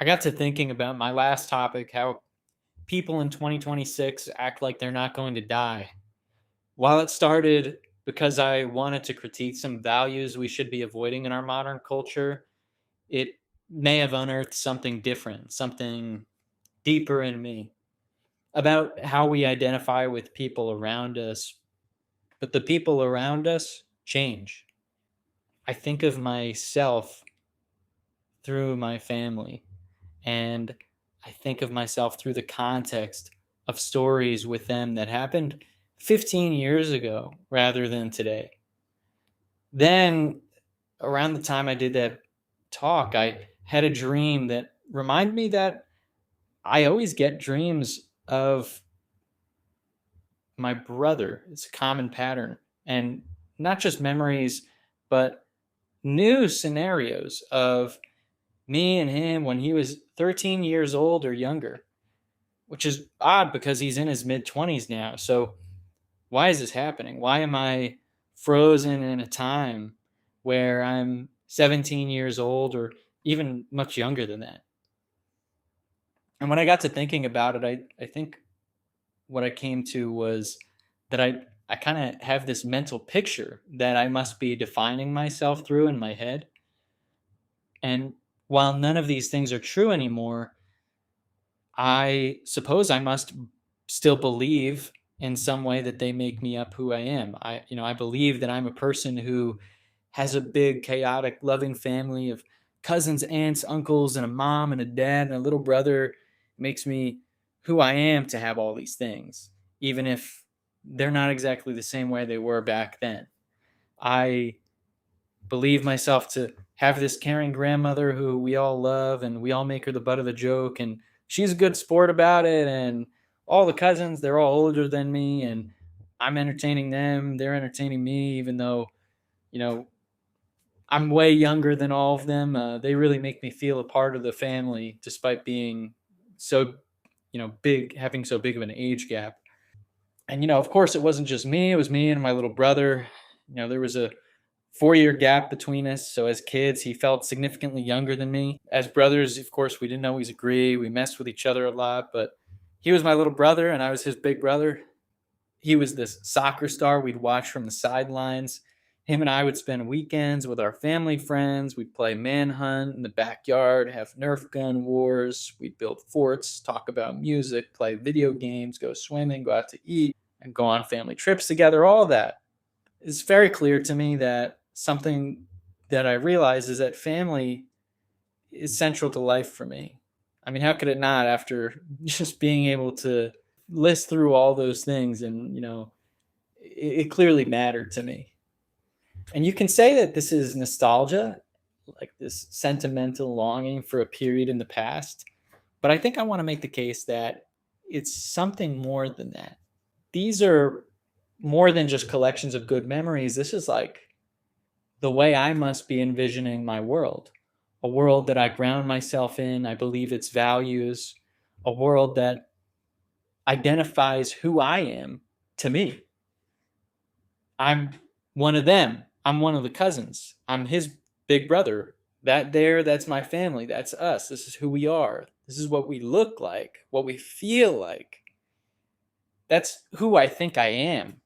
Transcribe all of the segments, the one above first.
I got to thinking about my last topic, how people in 2026 act like they're not going to die. While it started because I wanted to critique some values we should be avoiding in our modern culture, it may have unearthed something different, something deeper in me about how we identify with people around us. But the people around us change. I think of myself through my family, and I think of myself through the context of stories with them that happened 15 years ago rather than today. Then, around the time I did that talk, I had a dream that reminded me that I always get dreams of my brother. It's a common pattern. And not just memories, but new scenarios of me and him when he was 13 years old or younger, which is odd because he's in his mid 20s now. So, why is this happening? Why am I frozen in a time where I'm 17 years old or even much younger than that? And when I got to thinking about it, I think what I came to was that I kind of have this mental picture that I must be defining myself through in my head. And while none of these things are true anymore, I suppose I must still believe in some way that they make me up who I am. I believe that I'm a person who has a big, chaotic, loving family of cousins, aunts, uncles, and a mom and a dad and a little brother. Makes me who I am to have all these things, even if they're not exactly the same way they were back then. I believe myself to have this caring grandmother who we all love and we all make her the butt of the joke, and she's a good sport about it, and all the cousins, they're all older than me, and I'm entertaining them, they're entertaining me, even though you know I'm way younger than all of them. They really make me feel a part of the family despite being so big, having so big of an age gap. And of course it wasn't just me, it was me and my little brother. There was a 4-year gap between us. So as kids, he felt significantly younger than me. As brothers, of course, we didn't always agree. We messed with each other a lot, but he was my little brother and I was his big brother. He was this soccer star we'd watch from the sidelines. Him and I would spend weekends with our family friends. We'd play manhunt in the backyard, have Nerf gun wars. We'd build forts, talk about music, play video games, go swimming, go out to eat, and go on family trips together. All that. It's very clear to me that something that I realize is that family is central to life for me. I mean, how could it not after just being able to list through all those things, and it clearly mattered to me. And you can say that this is nostalgia, like this sentimental longing for a period in the past, but I think I want to make the case that it's something more than that. These are more than just collections of good memories. This is like the way I must be envisioning my world, a world that I ground myself in. I believe its values, a world that identifies who I am to me. I'm one of them. I'm one of the cousins. I'm his big brother. That's my family. That's us. This is who we are. This is what we look like, what we feel like. That's who I think I am,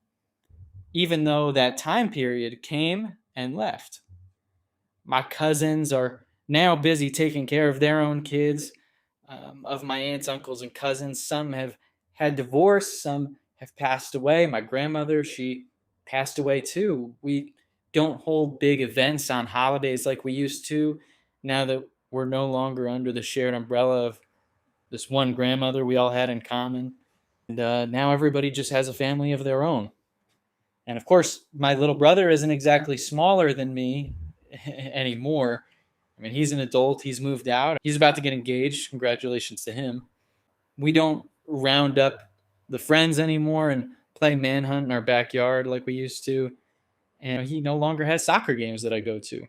even though that time period came and left. My cousins are now busy taking care of their own kids, of my aunts, uncles, and cousins. Some have had divorce, some have passed away. My grandmother, she passed away too. We don't hold big events on holidays like we used to now that we're no longer under the shared umbrella of this one grandmother we all had in common. And now everybody just has a family of their own. And of course, my little brother isn't exactly smaller than me anymore. I mean, he's an adult. He's moved out. He's about to get engaged. Congratulations to him. We don't round up the friends anymore and play manhunt in our backyard like we used to. And he no longer has soccer games that I go to.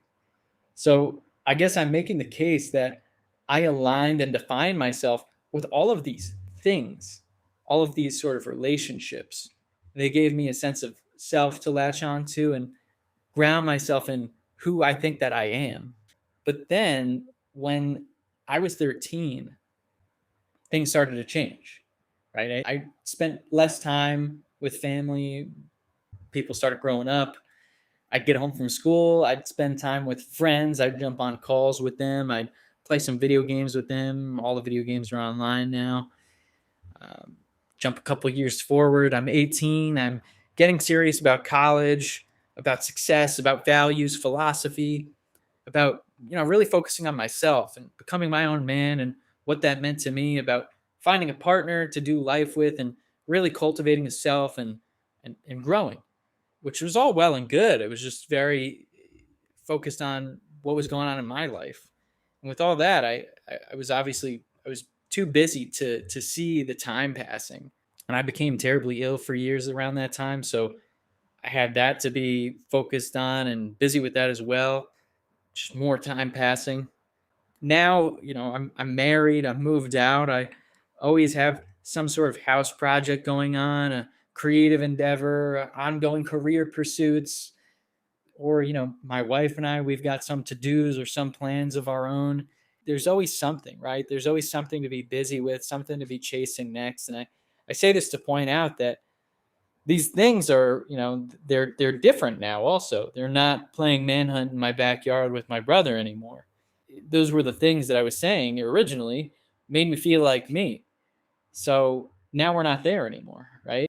So I guess I'm making the case that I aligned and defined myself with all of these things, all of these sort of relationships. They gave me a sense of self to latch on to and ground myself in who I think that I am. But then when I was 13, things started to change, right? I spent less time with family. People started growing up. I'd get home from school. I'd spend time with friends. I'd jump on calls with them. I'd play some video games with them. All the video games are online now. Um, Jump a couple years forward. I'm 18. I'm getting serious about college, about success, about values, philosophy, about really focusing on myself and becoming my own man and what that meant to me, about finding a partner to do life with and really cultivating a self and growing, which was all well and good. It was just very focused on what was going on in my life. And with all that, I was obviously I was too busy to see the time passing. And I became terribly ill for years around that time. So I had that to be focused on and busy with that as well. Just more time passing. Now, I'm married, I'm moved out. I always have some sort of house project going on, a creative endeavor, ongoing career pursuits, or my wife and I, we've got some to-dos or some plans of our own. There's always something, right? There's always something to be busy with, something to be chasing next. And I say this to point out that these things are, they're different now also. They're not playing manhunt in my backyard with my brother anymore. Those were the things that I was saying originally, made me feel like me. So now we're not there anymore, right?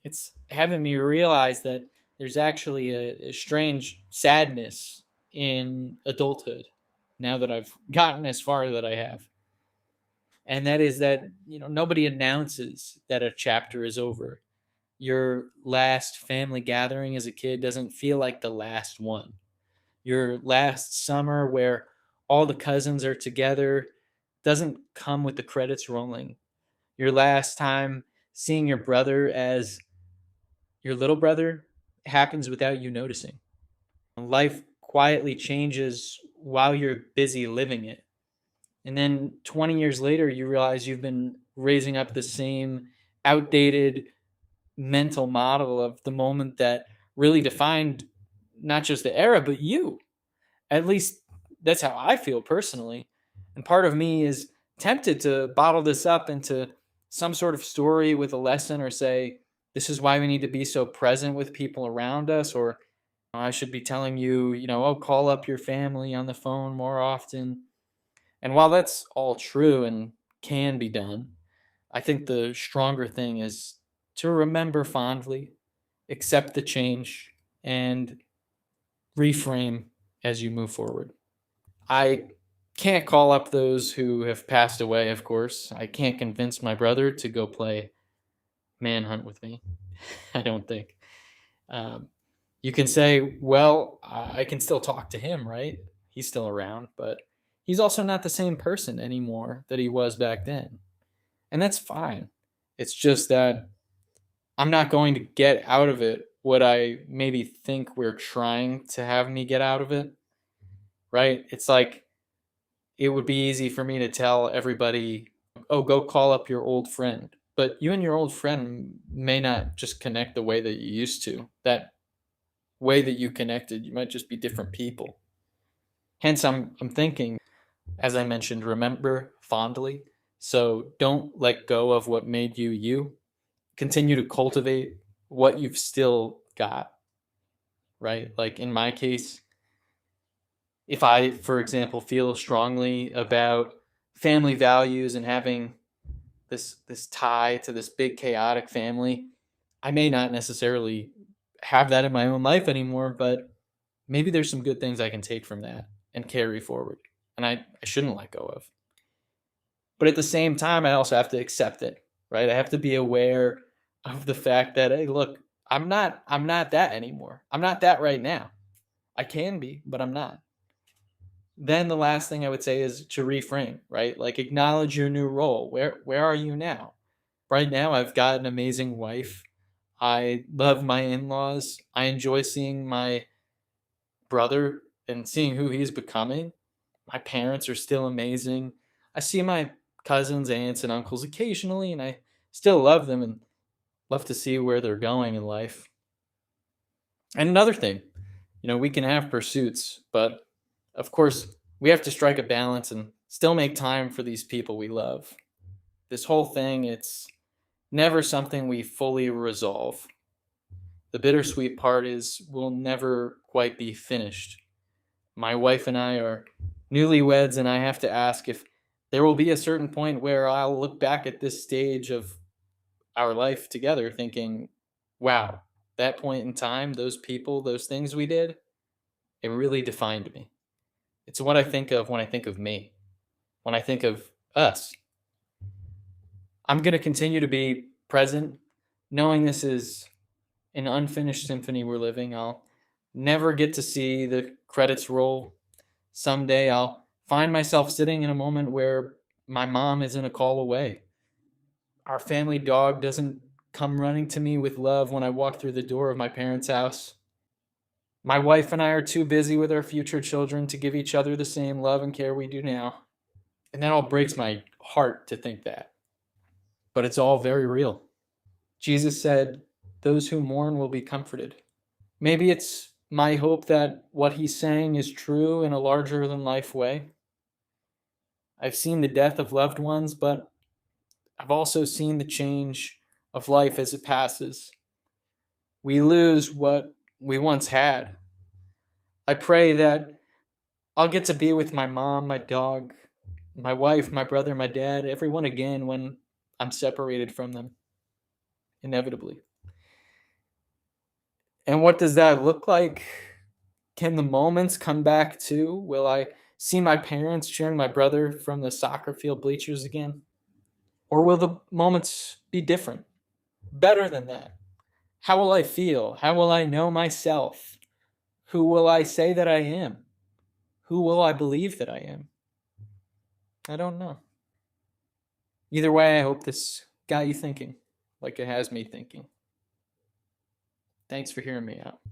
It's having me realize that there's actually a strange sadness in adulthood now that I've gotten as far that I have. And that is that, nobody announces that a chapter is over. Your last family gathering as a kid doesn't feel like the last one. Your last summer where all the cousins are together doesn't come with the credits rolling. Your last time seeing your brother as your little brother happens without you noticing. Life quietly changes while you're busy living it. And then 20 years later, you realize you've been raising up the same outdated mental model of the moment that really defined not just the era, but you. At least that's how I feel personally. And part of me is tempted to bottle this up into some sort of story with a lesson, or say, this is why we need to be so present with people around us, or I should be telling you, oh, call up your family on the phone more often. And while that's all true and can be done, I think the stronger thing is to remember fondly, accept the change, and reframe as you move forward. I can't call up those who have passed away, of course. I can't convince my brother to go play Manhunt with me. I don't think. Um, you can say, well, I can still talk to him, right? He's still around, but he's also not the same person anymore that he was back then. And that's fine. It's just that I'm not going to get out of it what I maybe think we're trying to have me get out of it, right? It's like it would be easy for me to tell everybody, oh, go call up your old friend. But you and your old friend may not just connect the way that you used to. That way that you connected, you might just be different people. Hence, I'm thinking, as I mentioned, remember fondly. So don't let go of what made you you. Continue to cultivate what you've still got, right? Like in my case, if I, for example, feel strongly about family values and having this tie to this big chaotic family, I may not necessarily have that in my own life anymore, but maybe there's some good things I can take from that and carry forward, and I shouldn't let go of. But at the same time, I also have to accept it, right? I have to be aware of the fact that, hey, look, I'm not that anymore. I'm not that right now. I can be, but I'm not. Then the last thing I would say is to reframe, right? Like acknowledge your new role. Where are you now? Right now I've got an amazing wife. I love my in-laws. I enjoy seeing my brother and seeing who he's becoming. My parents are still amazing. I see my cousins, aunts, and uncles occasionally, and I still love them and love to see where they're going in life. And another thing, we can have pursuits, but of course, we have to strike a balance and still make time for these people we love. This whole thing, it's never something we fully resolve. The bittersweet part is we'll never quite be finished. My wife and I are newlyweds, and I have to ask if there will be a certain point where I'll look back at this stage of our life together thinking, wow, that point in time, those people, those things we did, it really defined me. It's what I think of when I think of me, when I think of us. I'm going to continue to be present, knowing this is an unfinished symphony we're living. I'll never get to see the credits roll. Someday I'll find myself sitting in a moment where my mom isn't a call away. Our family dog doesn't come running to me with love when I walk through the door of my parents' house. My wife and I are too busy with our future children to give each other the same love and care we do now. And that all breaks my heart to think that. But it's all very real. Jesus said, "Those who mourn will be comforted." Maybe it's my hope that what he's saying is true in a larger than life way. I've seen the death of loved ones, but I've also seen the change of life as it passes. We lose what we once had. I pray that I'll get to be with my mom, my dog, my wife, my brother, my dad, everyone again when I'm separated from them, inevitably. And what does that look like? Can the moments come back too? Will I see my parents cheering my brother from the soccer field bleachers again? Or will the moments be different? Better than that? How will I feel? How will I know myself? Who will I say that I am? Who will I believe that I am? I don't know. Either way, I hope this got you thinking like it has me thinking. Thanks for hearing me out.